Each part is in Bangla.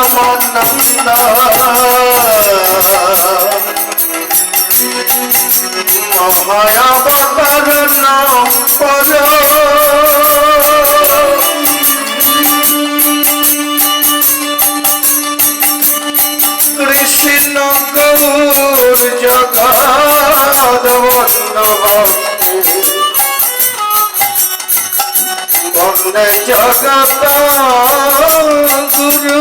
নন্দ মহায়াবতার নম্বর কৃষ্ণ গৌর জগৎ বন্দে জগত গুরু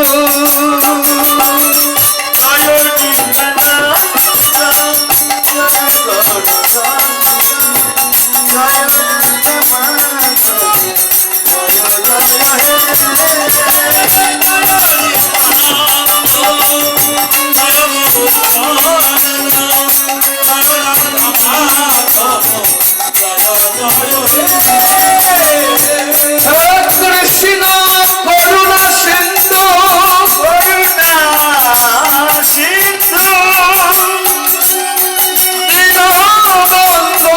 কৃষ্ণ করুণা সিন্ধু দীনবন্ধু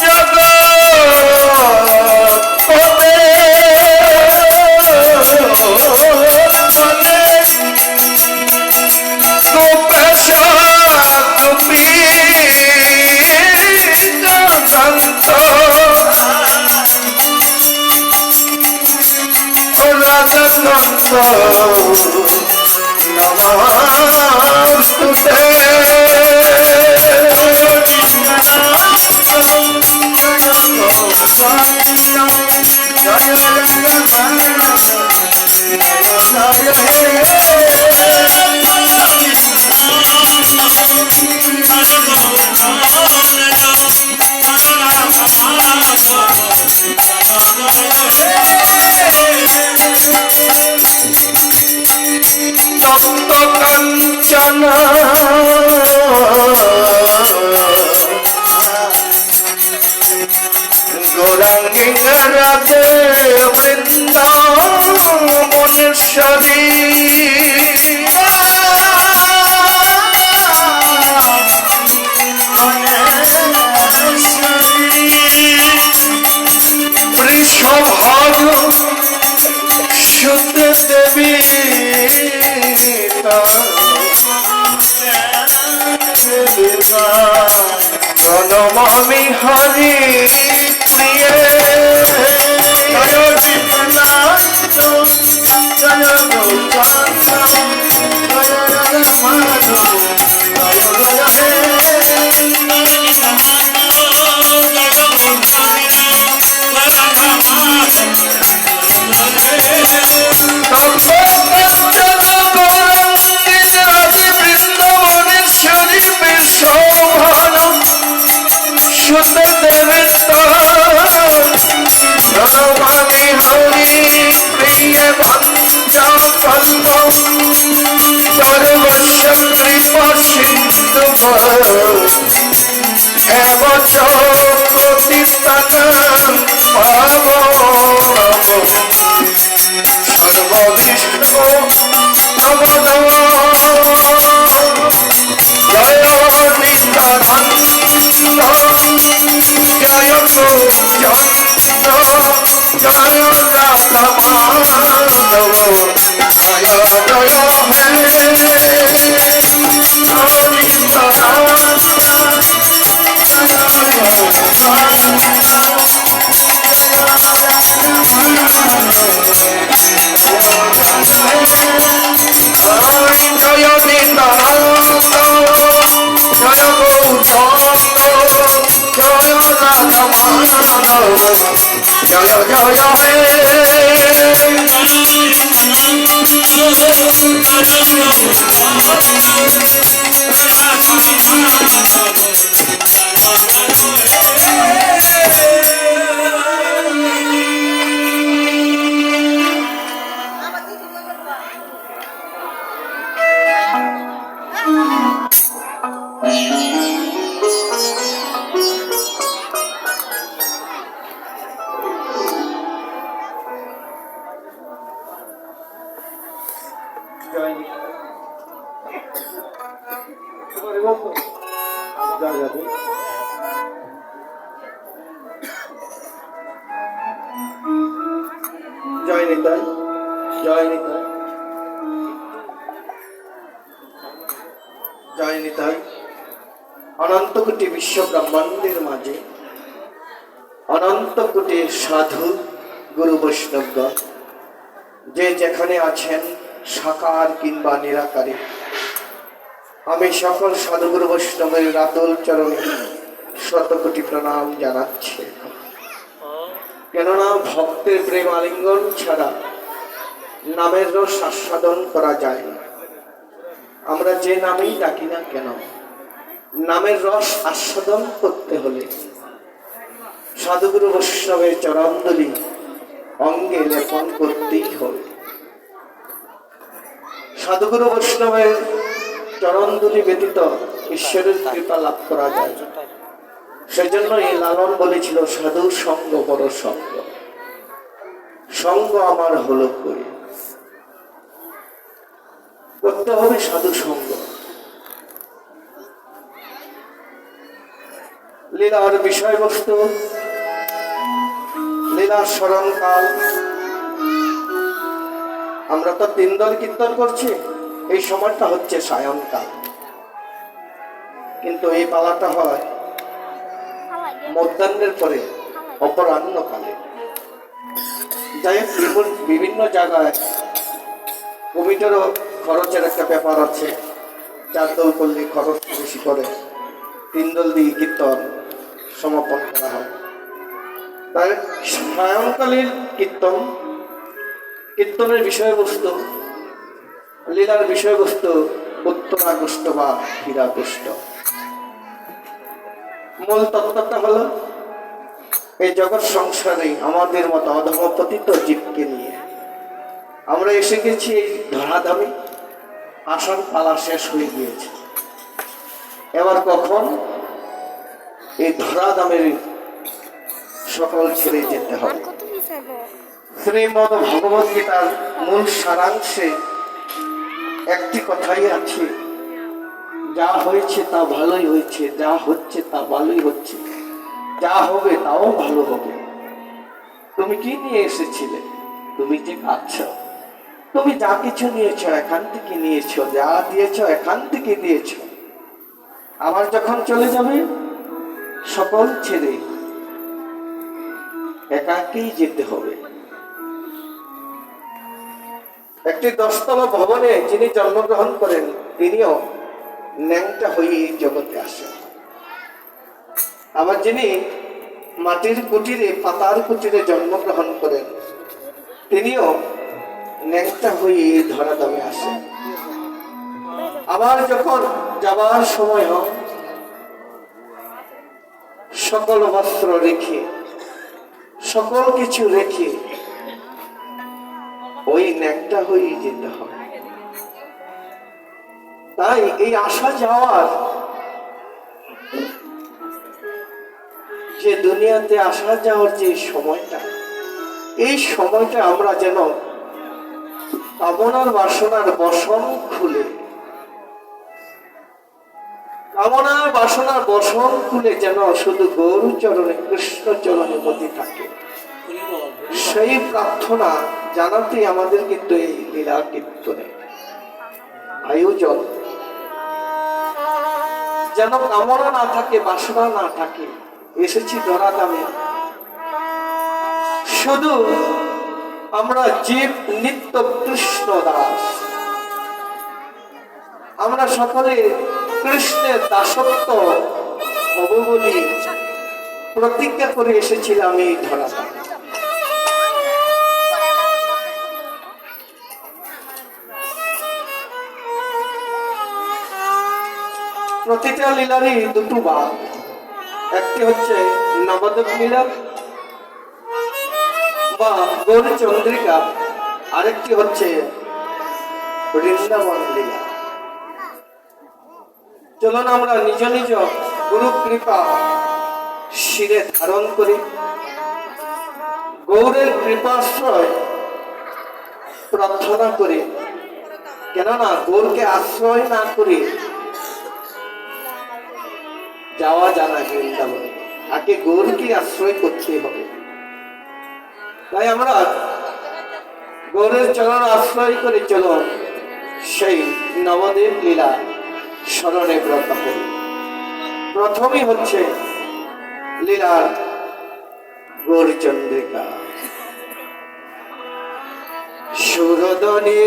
জগৎপতে গোপেশ গোপীকান্ত রাজনন্দ নমস্তুতে তপ্ত কাঞ্চন গৌরাঙ্গী রাধে বৃন্দাবনেশ্বরী বৃষভানু শুদ্ধ দেবী প্রণমামি হরি প্রিয় জয় বিশ্বনাথ জয় গৌরাঙ্গ জয় রাধা শুদ্ধ দেবী হরি প্রিয় ভঞ্জা পল্ল সর্বস্ব কৃপা সিন্ধু এবচ প্রতিষ্ঠান পাব সর্ববিষ্ণু নম নম জয় নিত্যানন্দ জয় জয় রাধা মাধব জয় জয় হে জয় নিত্যানন্দ জয় গৌরাঙ্গ জয় রাধা মাধব জয় জয় হে জয় নিতাই জয় নিতাই জয় নিতাই। অনন্ত কোটি বিশ্ব ব্রহ্মাণ্ডের মাঝে অনন্ত কোটি সাধু গুরু বৈষ্ণবগণ যে যেখানে আছেন সাকার কিংবা নিরাকারে, আমি সকল সাধুগুরু বৈষ্ণবের রাতুল চরণে শত কোটি প্রণাম জানাচ্ছি। কেননা ভক্তের প্রেম আলিঙ্গন ছাড়া নামের রস আস্বাদন করা যায় না। আমরা যে নামেই ডাকি না কেন, নামের রস আস্বাদন করতে হলে সাধুগুরু বৈষ্ণবের চরণধূলি অঙ্গে লেপন করতেই হবে। সাধুগুরু বৈষ্ণবের চরণধূলি ব্যতীত ঈশ্বরের কৃপা লাভ করা যায়। সেজন্য এই লালন বলেছিল, সাধু সঙ্গ বড় সঙ্গ, সঙ্গ আমার হলো করে। করতে হবে সাধু সঙ্গ। লীলার বিষয়বস্তু, লীলার স্মরণকাল। আমরা তো 3 দল কীর্তন করছি, এই সময়টা হচ্ছে সায়ংকাল, কিন্তু এই পালাটা হয় মধ্যাহ্নের পরে অপরাহ্নকালে। যাই হোক, বিভিন্ন জায়গায় কমিটিরও খরচের একটা ব্যাপার আছে। 4 দল করলে খরচ বেশি করে, 3 দল দিয়ে কীর্তন সমাপন করা হয়। তাই সায়ংকালীন কীর্তন, কীর্তনের বিষয়বস্তু, লীলার বিষয়বস্তু উত্তরাগস্ত বা হীরাগস্ত। মূল তত্ত্বটা হলো, এই জগৎ সংসারে আমাদের মতো অধমপতিত জীবকে নিয়ে আমরা এসে গেছি এই ধরাধামে। আসার পালা শেষ হয়ে গিয়েছে, এবার কখন এই ধরাধামের সকল ছেড়ে যেতে হবে। শ্রীমদ্ ভগবত গীতার মূল সারাংশে একটি কথাই আছে, যা হয়েছে তা ভালোই হয়েছে, যা হচ্ছে তা ভালোই হচ্ছে, যা হবে তাও ভালো হবে। তুমি কি নিয়ে এসেছিলে? তুমি যে খাচ্ছ, তুমি যা কিছু নিয়েছ এখান থেকে নিয়েছ, যা দিয়েছ এখান থেকে দিয়েছ। আবার যখন চলে যাবে, সকল ছেড়ে একাকেই যেতে হবে। একটি 10 তলা ভবনে যিনি জন্মগ্রহণ করেন, তিনিও ন্যাংটা হয়ে এই জগতে আসেন। আবার যিনি মাটির কুটিরে, পাতার কুটিরে জন্মগ্রহণ করেন, তিনিও ন্যাংটা হয়ে এই ধরাধামে আসেন। আবার যখন যাবার সময় হয়, সকল বস্ত্র রেখে, সকল কিছু রেখে ওই ন্যাংটা হয়ে যেতে হয়। তাই এই আসা যাওয়ার, যে দুনিয়াতে আসা যাওয়ার যে সময়টা, এই সময়টা আমরা যেন কামনার বাসনার বসন খুলে, কামনার বাসনার বসন খুলে যেন শুধু গৌর চরণে, কৃষ্ণ চরণে মতি থাকে, সেই প্রার্থনা জানাতে আমাদের কিন্তু এই লীলা কীর্তনে আয়োজন। যেন কামনা না থাকে, বাসনা না থাকে। এসেছি ধরাধামে, শুধু আমরা জীব নিত্য কৃষ্ণ দাস। আমরা সকলে কৃষ্ণের দাসত্ব হব বলে প্রতিজ্ঞা করে এসেছিলাম এই ধরাধামে। প্রতিটা লীলারই 2টো ভাগ। একটি হচ্ছে নবদ্বীপ লীলা বা গৌর চন্দ্রিকা, আরেকটি হচ্ছে বৃন্দাবন লীলা। চলুন আমরা নিজ নিজ গুরু কৃপা শিরে ধারণ করি, গৌরের কৃপাশ্রয় প্রার্থনা করি। কেননা গৌরকে আশ্রয় না করি যাওয়া জানা বৃন্দাবন, আগে গৌরকে আশ্রয় করতে হবে। তাই আমরা গৌরের চরণ আশ্রয় করে চলো সেই নবদ্বীপ লীলা স্মরণে ব্রত করি। প্রথমই হচ্ছে লীলার গৌরচন্দ্রিকা সুরদনী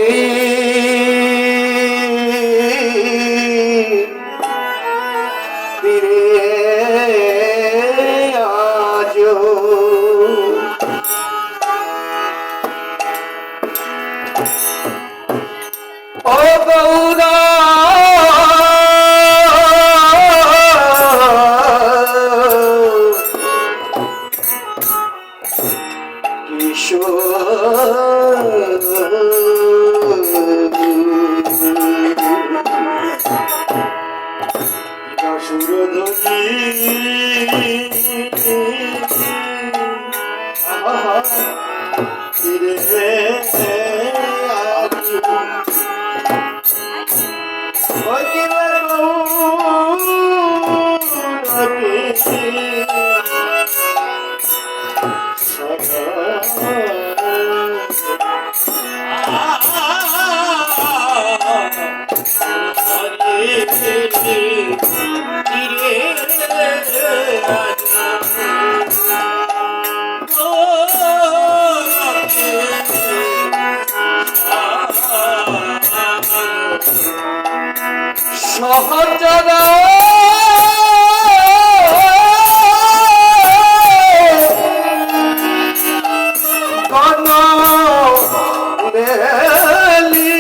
তীরে আজ ও গৌরা সহচরা কোন মেলি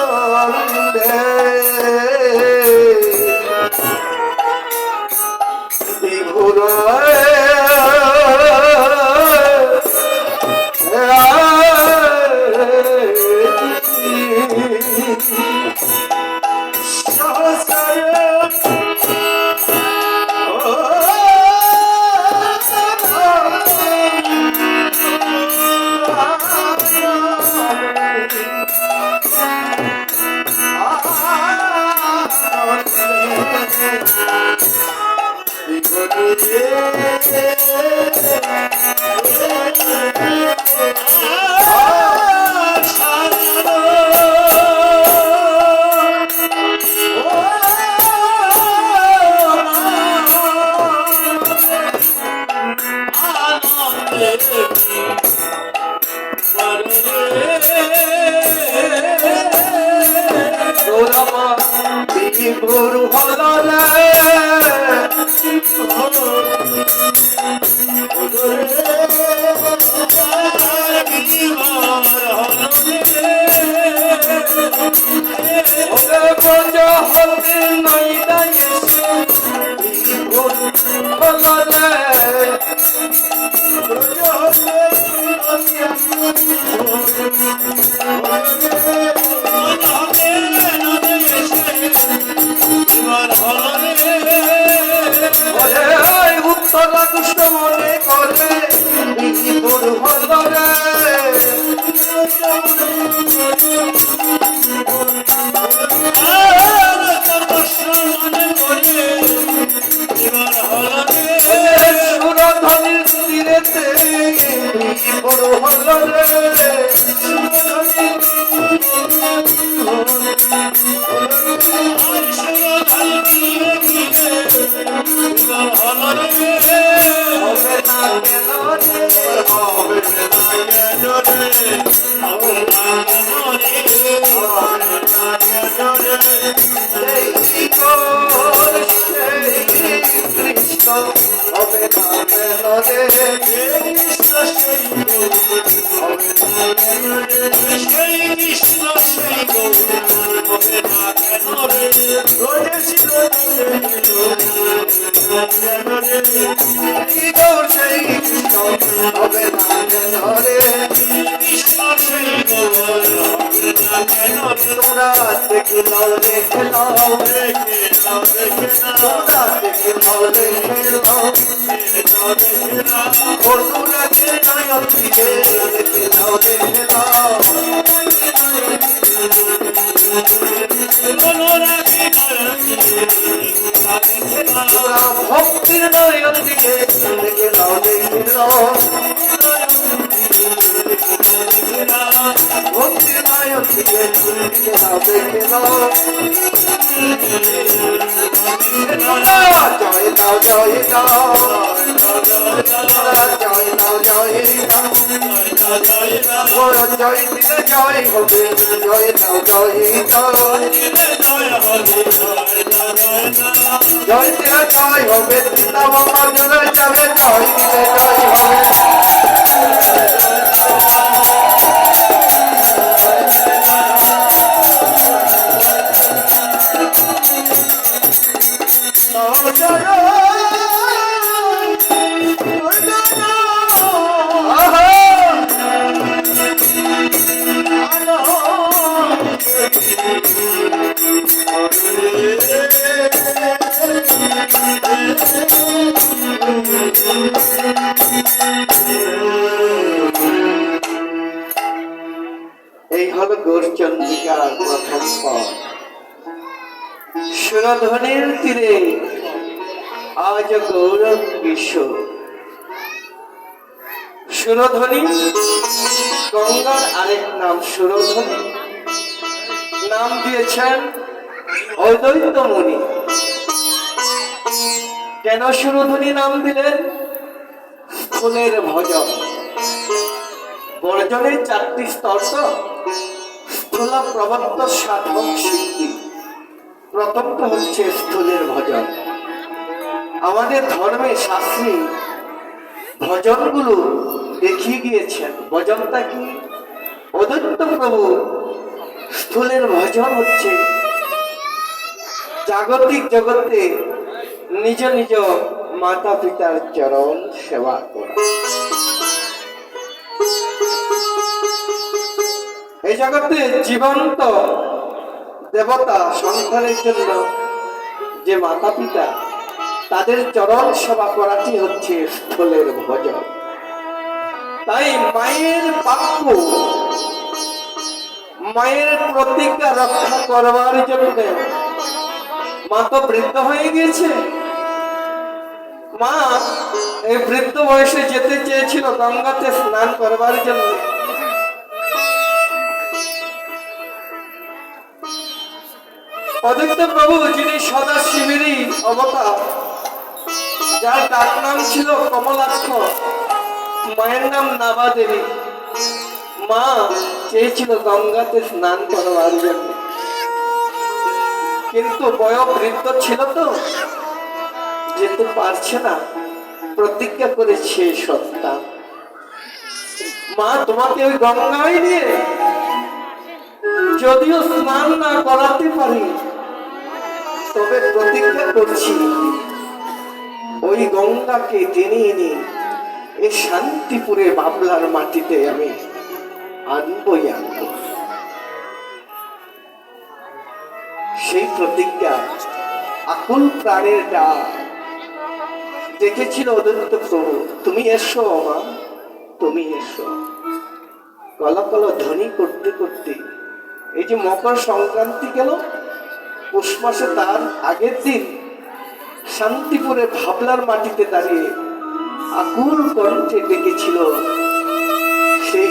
আনন্দে বিভুর বিভুর হলরে গঞ্জ হতে নইদা এসে বিভুর হলরে উত্তরা কৃষ্ণ মনে করে বিভুর হলরে সুরধনির তীরেতে বিভুর হলরে কৃষ্ণ হবে না তোমরা দেখে নাও দেখে নাও তোমরা দেখে নাও দেখে নাও অনুরাগে নয়ন দিয়ে দেখে নাও দেখে নাও তোমরা ভক্তির নয়ন দিয়ে দেখে নাও দেখে নাও জয় দাও জয় দাও জয় দাও জয় দাও জয় দিলে জয় হবে জয় দাও জয় দাও জয় দিলে জয় হবে পিতা বাবা জলে যাবে জয় দিলে জয় হবে এই হলো গৌরচন্দ্রিকার প্রথম পদ। সুরধ্বনির তীরে আজ গৌরব কিশোর। সুরধ্বনি গঙ্গার আরেক নাম সুরধ্বনি, নাম দিয়েছেন অদ্বৈত মুনি। কেন সুরধ্বনি নাম দিলেন? স্থূলের ভজন। বর্জনের 4টি স্তর তো, স্থূল প্রবর্ত সাধক সিদ্ধি। প্রথমটা হচ্ছে স্থূলের ভজন। আমাদের ধর্মে শাস্ত্রী ভজনগুলো দেখিয়ে গিয়েছেন। ভজনটা কি? অদ্বৈত প্রভু স্থূলের ভজন হচ্ছে জাগতিক জগতে নিজ নিজ মাতা পিতার চরণ সেবা করা। এই জগতে জীবন্ত দেবতা সন্তানের জন্য যে মাতা পিতা, তাদের চরণ সেবা করাটি হচ্ছে স্থূলের ভজন। তাই মায়ের বাক্য, মায়ের প্রতিজ্ঞা রক্ষা করবার জন্য মা তো বৃদ্ধ হয়ে গিয়েছে। মা এই বৃদ্ধ বয়সে যেতে চেয়েছিল গঙ্গাতে স্নান করবার জন্য। অদ্বৈত প্রভু যিনি সদা শিবেরই অবতার, যার ডাক নাম ছিল কমলাক্ষ, মায়ের নাম নাবা দেবী। মা চেয়েছিল গঙ্গাতে স্নান করবার জন্য, কিন্তু বয়োবৃদ্ধ ছিল তো, যেতে পারছে না। প্রতিজ্ঞা করেছে সত্তা, মা তোমাকে ওই গঙ্গায় নিয়ে যদিও স্নান না করাতে পারি, তবে প্রতিজ্ঞা করছি ওই গঙ্গাকে টেনে এনে এই শান্তিপুরে বাবলার মাটিতে আমি আনবই আনবো। সেই প্রতিজ্ঞা আকুল প্রাণের ডাক দেখেছিল অদ্বৈত প্রভু। তুমি এসো মা, তুমি এসো। কলা কলা ধ্বনি করতে করতে এই যে মকর সংক্রান্তি গেল, পৌষ মাসে তার আগের দিন শান্তিপুরে ভাবলার মাটিতে দাঁড়িয়ে আকুল কণ্ঠে ডেকেছিল সেই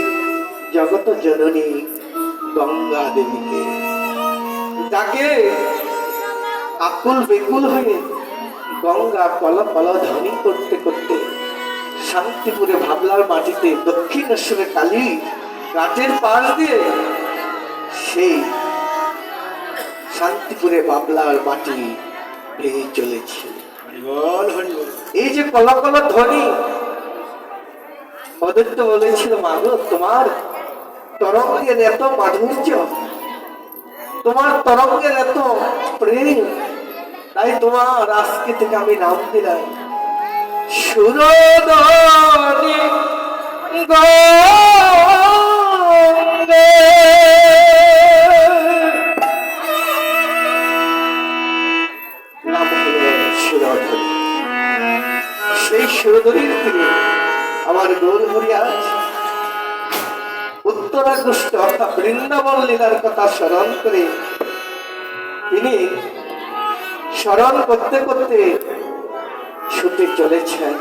জগত জননী গঙ্গা দেবীকে। তাকে আকুল বেকুল হয়ে গঙ্গা কলা কলা ধ্বনি করতে করতে শান্তিপুরে ভাবলার মাটিতে দক্ষিণেশ্বরে কালী ঘাটের পাশ দিয়ে সেই শান্তিপুরে বাবলার মাটি ভেঙে চলেছে। এই যে কলা কলা ধ্বনি, অদ্বৈত বলেছিল মাগো তোমার তরঙ্গের এত মাধুর্য, তোমার তরঙ্গের এত প্রেম, তাই তোমার আজকে থেকে আমি নাম দিলাম সুরধনি গঙ্গে। নাম হলো সুরধনি। সেই সুরধনির থেকে আমার গৌরহরি আজ উত্তরাগোষ্ঠ অর্থাৎ বৃন্দাবন লীলার কথা স্মরণ করে তিনি স্মরণ করতে করতে ছুটে চলেছেন।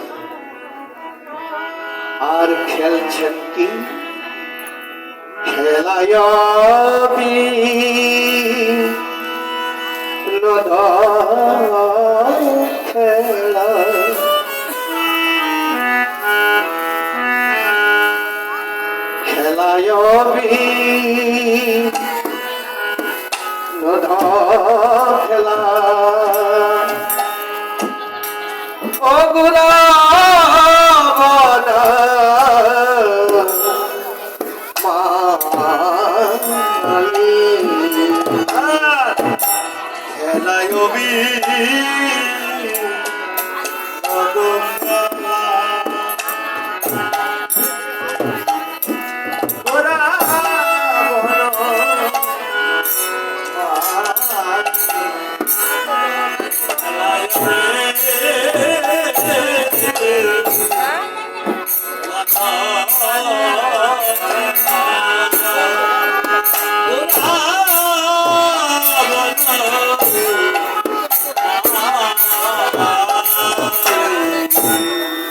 আর খেলছেন কি খেলায় খেলা খেলায় খেলা অগুরা খেলায়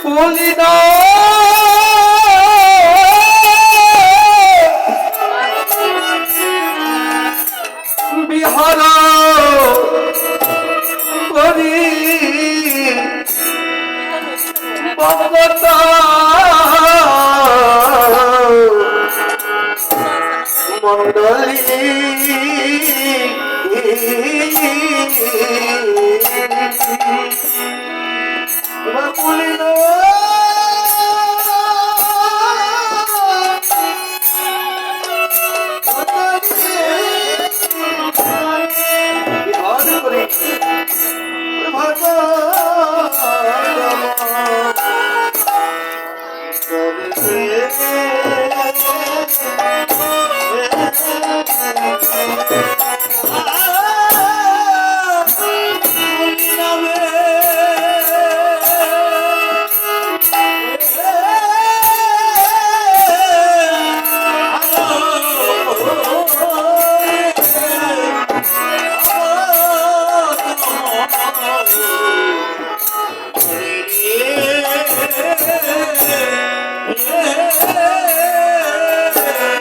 পুলিনা বিহার করি মন্ডলী পুলিনা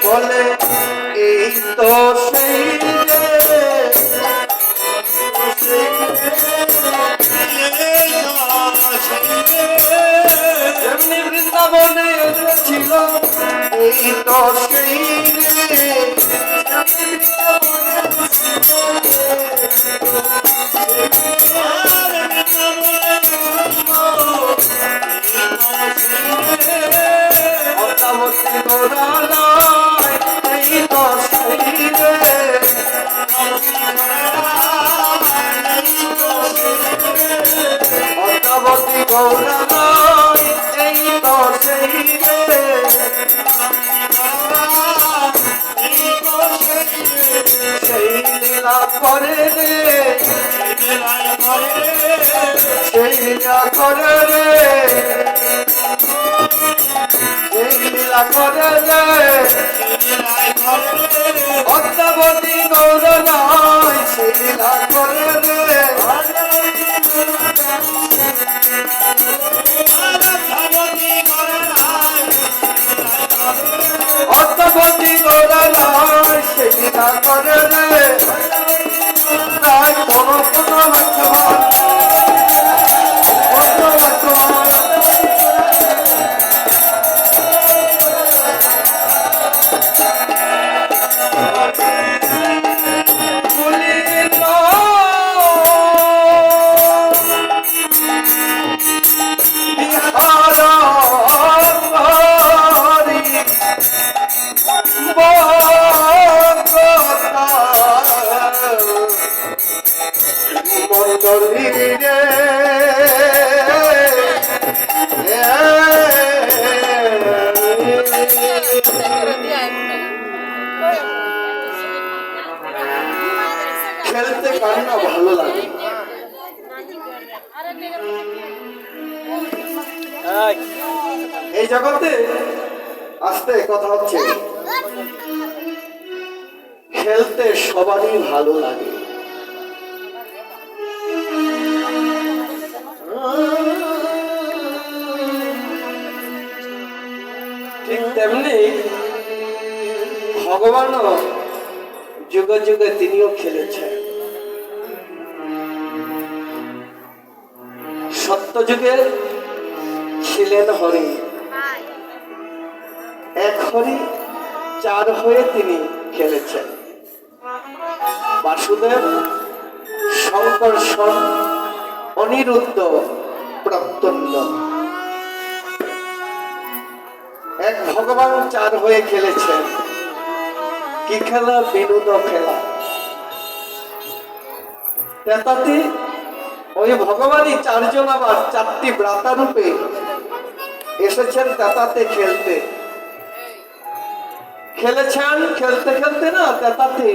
বলে এই তো সেই যেমনি বৃন্দাবনে ছিল এই তো সেই করে রে সেই লীলা করে রে সেই লীলা করে রে অদ্যাবতী গৌর নয় সেই লীলা করে রে অদ্যাবতী গৌর নয় সেই লীলা করে রে কোনো কোনো খেলতে কার না ভালো লাগে এই জগতে আস্তে কথা হচ্ছে খেলতে সবারই ভালো লাগে ঠিক তেমনি ভগবানও যুগে যুগে তিনিও খেলেছেন সত্যযুগে ছিলেন হরি, এক হরি চার হয়ে তিনি খেলেছেন। বাসুদেব, শঙ্কর্ষণ, অনিরুদ্ধ, প্রত্যন্ন। এক ভগবান চার হয়ে খেলেছেন। কি খেলা? বিনোদ খেলা। তেতাতে ওই ভগবানই চারজন আবার চারটি ব্রাতা রূপে এসেছেন তেতাতে খেলতে। খেলেছেন, খেলতে খেলতে না তেতাতে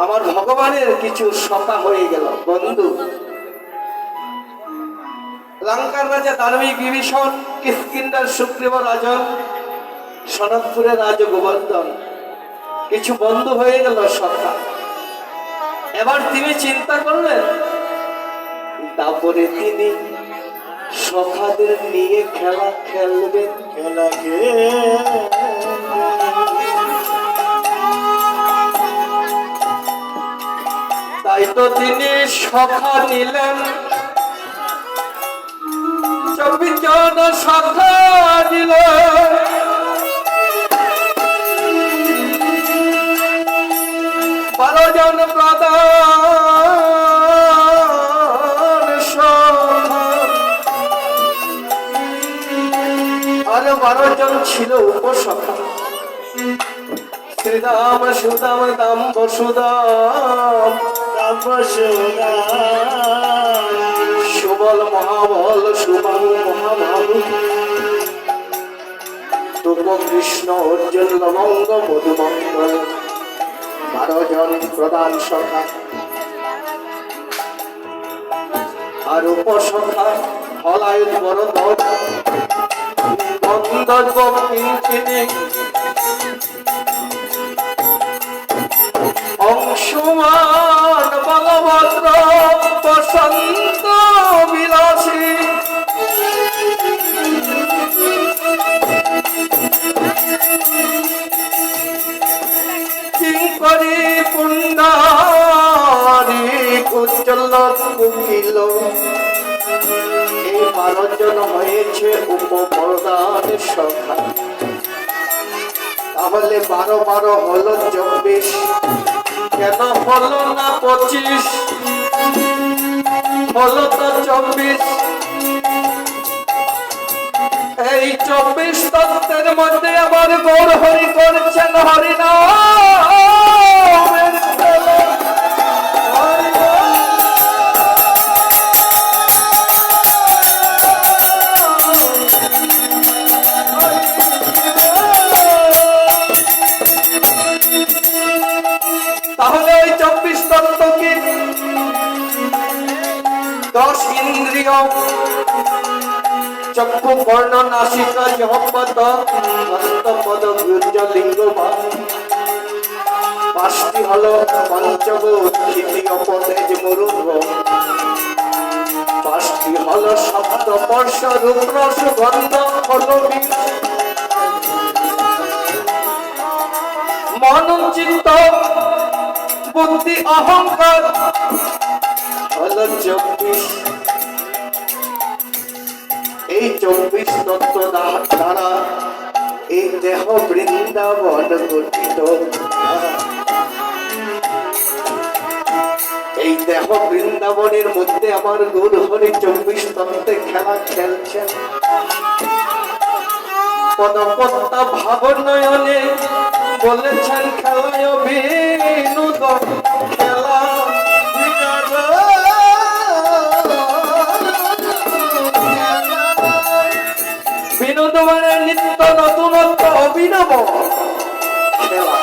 আমার ভগবানের কিছু সখা হয়ে গেল, বন্ধু। লঙ্কার রাজা ধার্মিক বিভীষণ, কিষ্কিন্ধার সুগ্রীব রাজন, সনৎপুরের রাজ গোবর্ধন, কিছু বন্ধু হয়ে গেল সখা। এবার তিনি চিন্তা করলেন, তারপরে তিনি সখাদের নিয়ে খেলা খেলবেন। তাই তো তিনি সখা নিলেন, 24 জন সখা নিলেন। 12 জন প্রধান সখা, আর 12 জন ছিল উপসখা। শ্রীরাম, সুদাম, দাম, বসুদাম, সুবল, মহাবল, সুবাহু, মহাবাহু, তুক, কৃষ্ণ, অর্জুন, লবঙ্গ, মধুমঙ্গল, 12 জন প্রধান সখা। আর উপসখা হলায়ুধ, বরদত্ত, গন্ধর্ব, কিঙ্কিণী, অংশুমান, বলভদ্র, বসন্ত বিলাসী, কিঙ্করী, পুণ্ডরী, উজ্জ্বল, কুকিল। এই 12 জন হয়েছে উপপ্রধান সখা। তাহলে 12 12 হলো 24, কেন হলো না 25? হলো তো 24। এই 24 তত্ত্বের মধ্যে আবার গৌর হরি করছেন হরিনামের খেলা। তাহলে ওই 24 তত্ত্ব কি? 10 ইন্দ্রিয়, চক্ষু, কর্ণ, নাসিকা, জিহ্বা, হস্তপদ, গুজ্জ, লিঙ্গ, 5টি হলো পঞ্চভূত, তৃতীয় পদেজ, মরুভ, 5টি হলো শব্দ, স্পর্শ, রূপ, রস, গন্ধ, ফলবি, মন, চিত্ত, বুদ্ধি, অহংকার হলো 24। এই 24 তত্ত্ব দ্বারা এই দেহ বৃন্দাবন গঠিত। এই দেহ বৃন্দাবনের মধ্যে আমার গৌর হরি 24 তত্ত্বে খেলা খেলছেন। পদপত্তা ভাবনয়নে বলেছেন খেলায় বিনোদন খেলা। বিনোদ মানে নিত্য নতুনত্ব, অভিনব খেলা।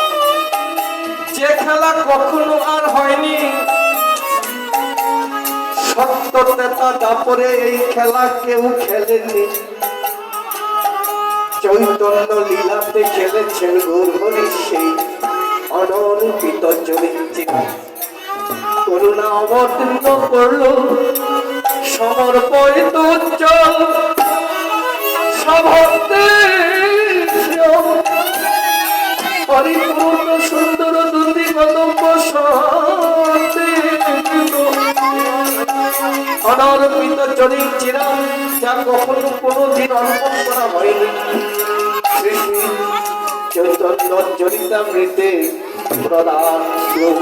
যে খেলা কখনো আর হয়নি। সত্য তেতা দাপরে এই খেলা কেউ খেলেনি। চৈতন্য লীলাতে খেলেছেন গৌর হরি সেই অনর্পিত চরিত্রে। করুণা অবতীর্ণ করল সমর্পিত উজ্জ্বল সভক্তে পরিপূর্ণ সুন্দর দুটি কদম্ব অনর্পিত চরিত চিরাম, যা কখনো কোনোদিন অর্পণ করা হয়নি। শ্রী শ্রী চৈতন্য চরিতামৃতে প্রদান রূপ।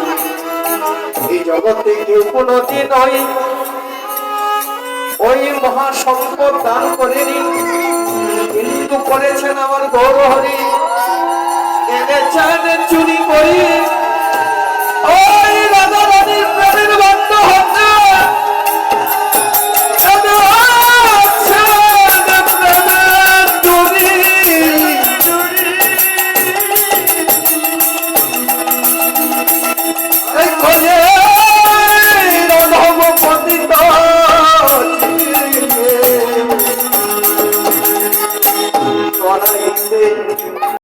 এই জগতে কেউ কোনোদিন ওই মহাসম্পদ দান করেনি, কিন্তু করেছেন আমার গৌরহরি। এনেছেন চুরি করি